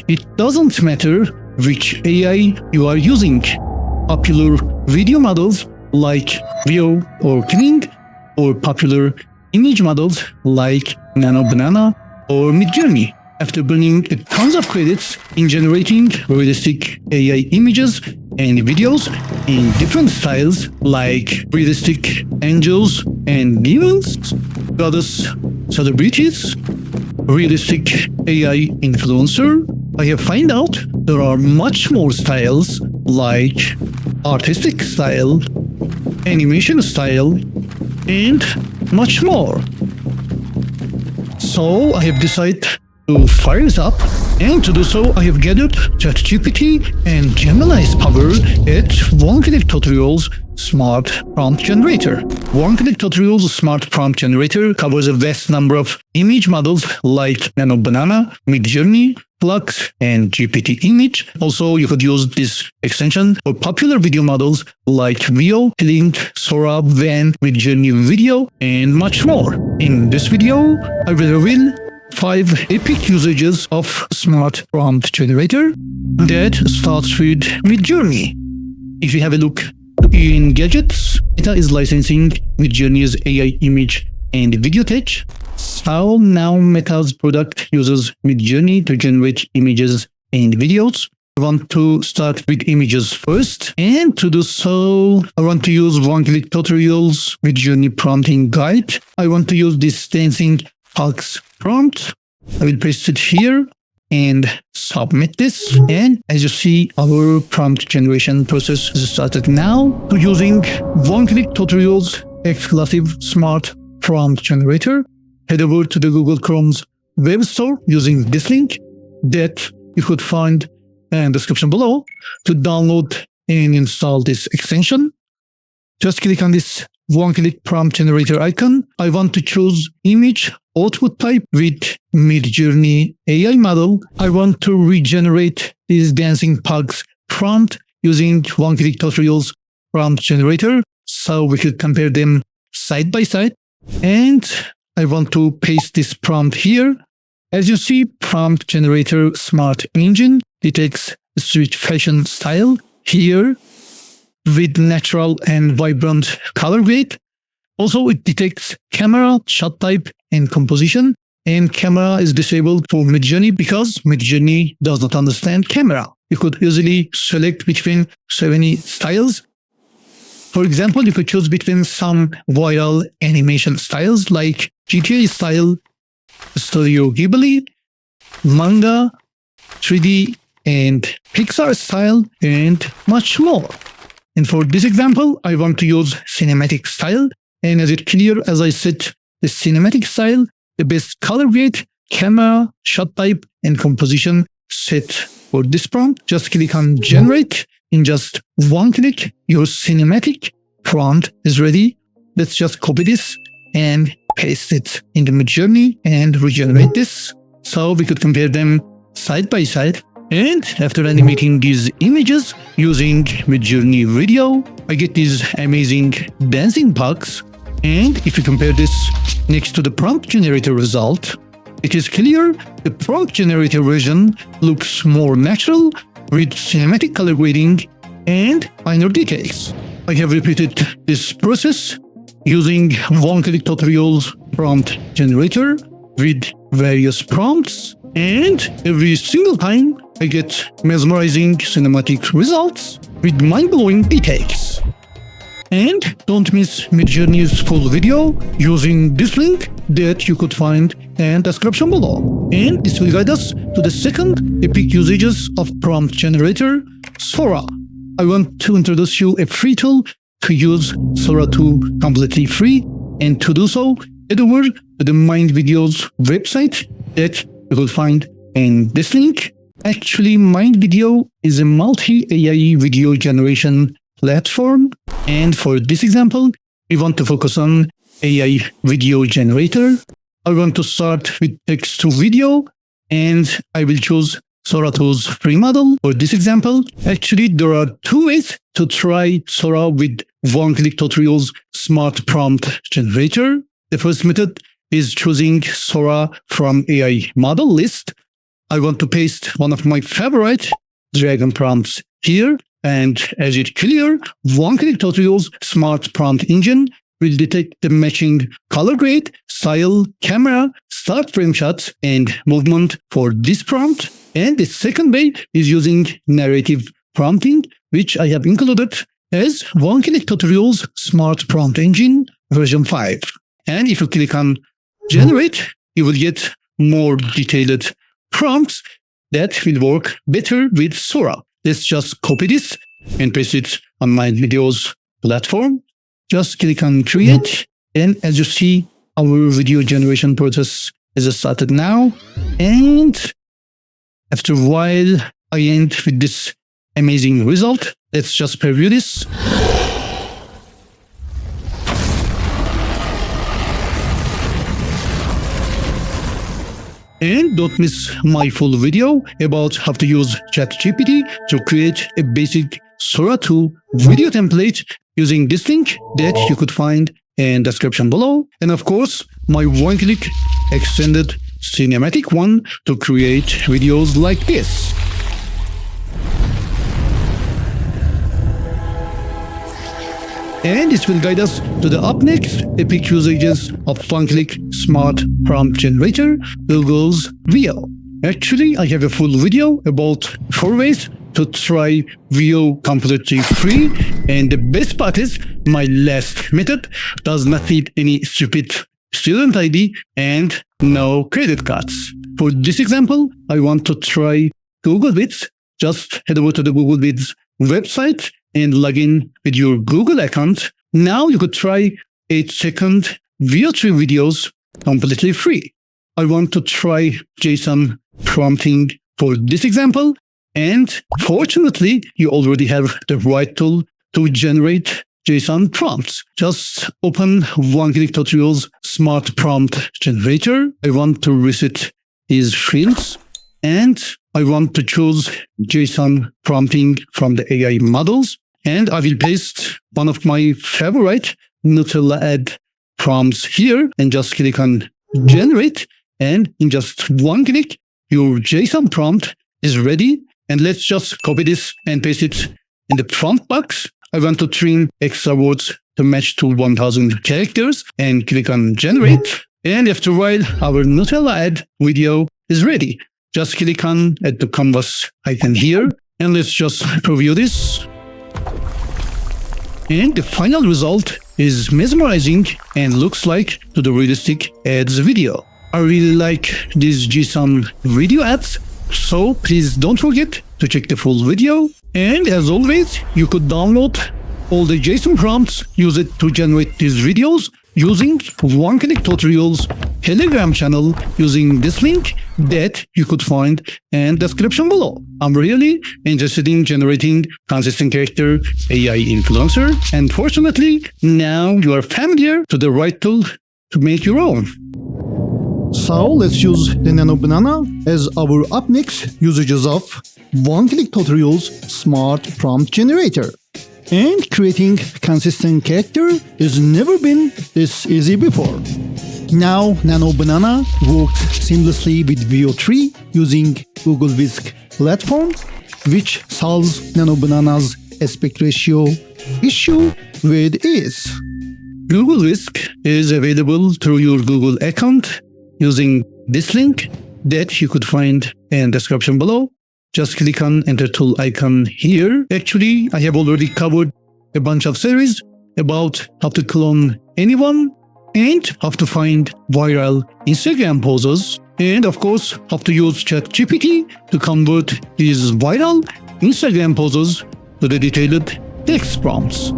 it doesn't matter which AI you are using. Popular video models like Veo or Kling, or popular image models like Banana or Midjourney. After burning tons of credits in generating realistic AI images and videos in different styles like realistic angels and demons, goddess celebrities, realistic AI influencer, I have found out there are much more styles like artistic style, animation style, and much more. So I have decided to fire this up, and to do so I have gathered ChatGPT and Gemini's power at One-Click Tutorials Smart Prompt Generator. One-Click Tutorials Smart Prompt Generator covers a vast number of image models like Banana, Midjourney, Flux, and GPT Image. Also, you could use this extension for popular video models like Veo, Kling, Sora, Van, Midjourney Video, and much more. In this video, I will reveal 5 epic usages of Smart Prompt Generator that starts with Midjourney. If you have a look in gadgets, Meta is licensing Midjourney's AI image and video tech. So now Meta's product uses Midjourney to generate images and videos. I want to start with images first, and to do so, I want to use One-Click Tutorials Midjourney Prompting Guide. I want to use this dancing Fox prompt. I will paste it here and submit this, and as you see, our prompt generation process is started now. To using One-Click Tutorials exclusive Smart Prompt Generator, head over to the Google Chrome's web store using this link that you could find in the description below to download and install this extension. Just click on this One-Click Prompt Generator icon. I want to choose image output type with Midjourney AI model. I want to regenerate this dancing pugs prompt using One-Click Tutorials Prompt Generator so we could compare them side by side. And I want to paste this prompt here. As you see, Prompt Generator Smart Engine detects street fashion style here with natural and vibrant color grade. Also, it detects camera, shot type, and composition. And camera is disabled for Midjourney because Midjourney does not understand camera. You could easily select between 70 styles. For example, you could choose between some viral animation styles like GTA style, Studio Ghibli, manga, 3D, and Pixar style, and much more. And for this example, I want to use cinematic style. And as it's clear, as I said, the cinematic style, the best color grade, camera, shot type, and composition set for this prompt. Just click on generate. In just one click, your cinematic prompt is ready. Let's just copy this and paste it in the Midjourney and regenerate this so we could compare them side by side. And after animating these images using Midjourney Video, I get these amazing dancing pugs. And if you compare this next to the prompt generator result, it is clear the prompt generator version looks more natural with cinematic color grading and finer details. I have repeated this process using One-Click Tutorials Prompt Generator with various prompts, and every single time I get mesmerizing cinematic results with mind-blowing details. And don't miss Midjourney's full video using this link that you could find in the description below. And this will guide us to the second epic usages of prompt generator, Sora. I want to introduce you a free tool to use Sora 2 completely free, and to do so, head over to the Mind Video's website that you will find in this link. Actually, Mind Video is a multi-AI video generation platform, and for this example, we want to focus on AI video generator. I want to start with text to video, and I will choose Sora 2's free model for this example. Actually, there are 2 ways to try Sora with One-Click Tutorials Smart Prompt Generator. The first method is choosing Sora from AI model list. I want to paste one of my favorite dragon prompts here. And as it's clear, one-click tutorials smart prompt engine will detect the matching color grade, style, camera, start frame shots, and movement for this prompt. And the second way is using narrative prompting, which I have included as one-click tutorials smart prompt engine version 5. And if you click on generate, you will get more detailed prompts that will work better with Sora. Let's just copy this and paste it on my videos platform. Just click on create, and as you see, our video generation process is started now. And after a while, I end with this amazing result. Let's just preview this. And don't miss my full video about how to use ChatGPT to create a basic Sora 2 video template using this link that you could find in the description below. And of course, my one-click extended cinematic one to create videos like this. And this will guide us to the up next epic usages of one-click smart prompt generator, Google's Veo. Actually, I have a full video about 4 ways to try Veo completely free, and the best part is my last method does not need any stupid student ID and no credit cards. For this example, I want to try Google Vids. Just head over to the Google Vids website and log in with your Google account. Now you could try 8-second Veo 3 videos completely free. I want to try JSON prompting for this example, and fortunately, you already have the right tool to generate JSON prompts. Just open one-click tutorials smart prompt generator. I want to reset these fields, and I want to choose JSON prompting from the AI models, and I will paste one of my favorite Nutella ad prompts here and just click on generate, and in just one click, your JSON prompt is ready. And let's just copy this and paste it in the prompt box. I want to trim extra words to match to 1000 characters and click on generate. And after a while, our Nutella ad video is ready. Just click on at the canvas icon here, and let's just preview this. And the final result is mesmerizing and looks like to the realistic ads video. I really like these JSON video ads, so please don't forget to check the full video. And as always, you could download all the JSON prompts, use it to generate these videos using one-click tutorials Telegram channel using this link that you could find in the description below. I'm really interested in generating consistent character AI influencer, and fortunately, now you are familiar to the right tool to make your own. So let's use the Nano Banana as our up next usages of one-click tutorials smart prompt generator. And creating consistent character has never been this easy before. Now Nano Banana works seamlessly with Veo 3 using Google Vids platform, which solves Nano Banana's aspect ratio issue with ease. Google Vids is available through your Google account using this link that you could find in the description below. Just click on enter tool icon here. Actually, I have already covered a bunch of series about how to clone anyone and how to find viral Instagram poses, and of course how to use ChatGPT to convert these viral Instagram poses to the detailed text prompts.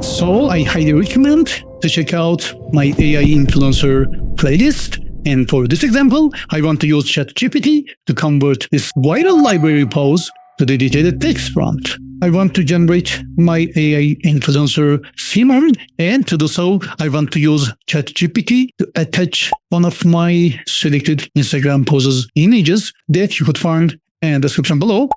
So I highly recommend to check out my AI influencer playlist. And for this example, I want to use ChatGPT to convert this viral library pose to the detailed text prompt. I want to generate my AI influencer Simon, and to do so, I want to use ChatGPT to attach one of my selected Instagram poses images that you could find in the description below,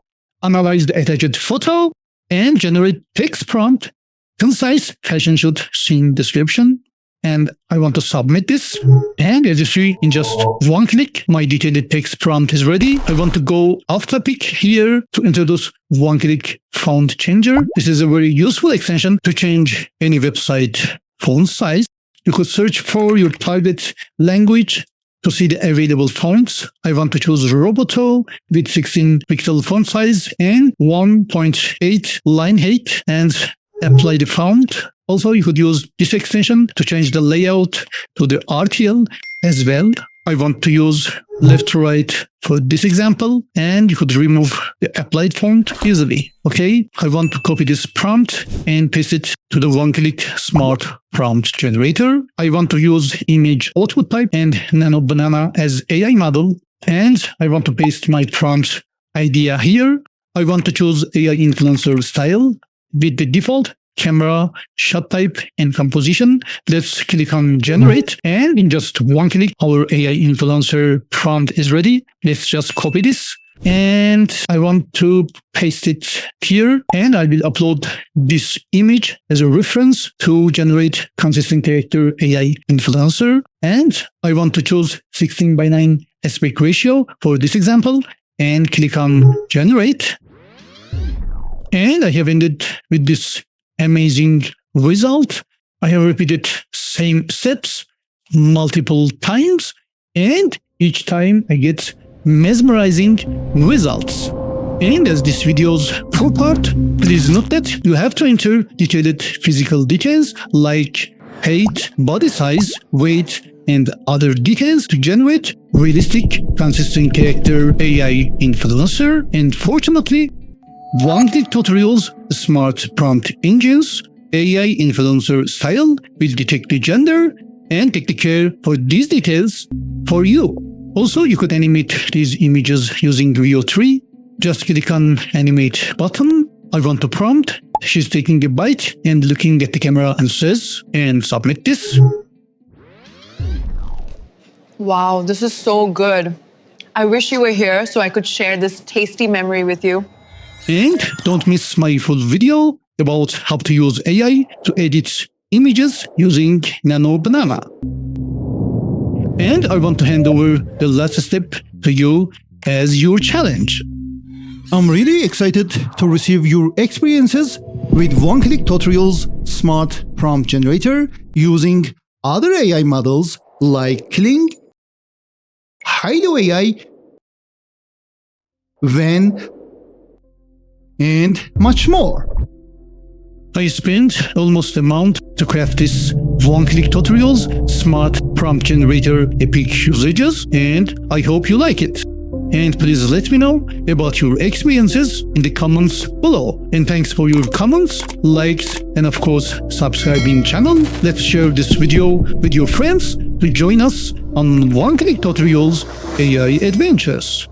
analyze the attached photo, and generate text prompt, concise fashion shoot scene description, and I want to submit this. And as you see, in just one click, my detailed text prompt is ready. I want to go off topic here to introduce one-click font changer. This is a very useful extension to change any website font size. You could search for your target language to see the available fonts. I want to choose Roboto with 16 pixel font size and 1.8 line height and apply the font. Also, you could use this extension to change the layout to the RTL as well. I want to use left to right for this example, and you could remove the applied font easily. Okay, I want to copy this prompt and paste it to the one-click smart prompt generator. I want to use image output type and Nano Banana as AI model, and I want to paste my prompt idea here. I want to choose AI influencer style with the default camera, shot type, and composition. Let's click on generate, and in just one click, our AI influencer prompt is ready. Let's just copy this, and I want to paste it here, and I will upload this image as a reference to generate consistent character AI influencer. And I want to choose 16:9 aspect ratio for this example, and click on generate. And I have ended with this amazing result. I have repeated same steps multiple times, and each time I get mesmerizing results. And as this video's full part, please note that you have to enter detailed physical details like height, body size, weight, and other details to generate realistic, consistent character AI influencer. And fortunately, one-click tutorials, smart prompt engines, AI influencer style will detect the gender and take the care for these details for you. Also, you could animate these images using Veo 3. Just click on animate button. I want to prompt. She's taking a bite and looking at the camera and says, and submit this. Wow, this is so good. I wish you were here so I could share this tasty memory with you. And don't miss my full video about how to use AI to edit images using Nano Banana. And I want to hand over the last step to you as your challenge. I'm really excited to receive your experiences with one-click tutorials smart prompt generator using other AI models like Kling, Hido AI, Van, and much more. I spent almost a month to craft this one-click tutorials smart prompt generator epic usages, and I hope you like it. And please let me know about your experiences in the comments below. And thanks for your comments, likes, and of course subscribing channel. Let's share this video with your friends to join us on one-click tutorials AI adventures.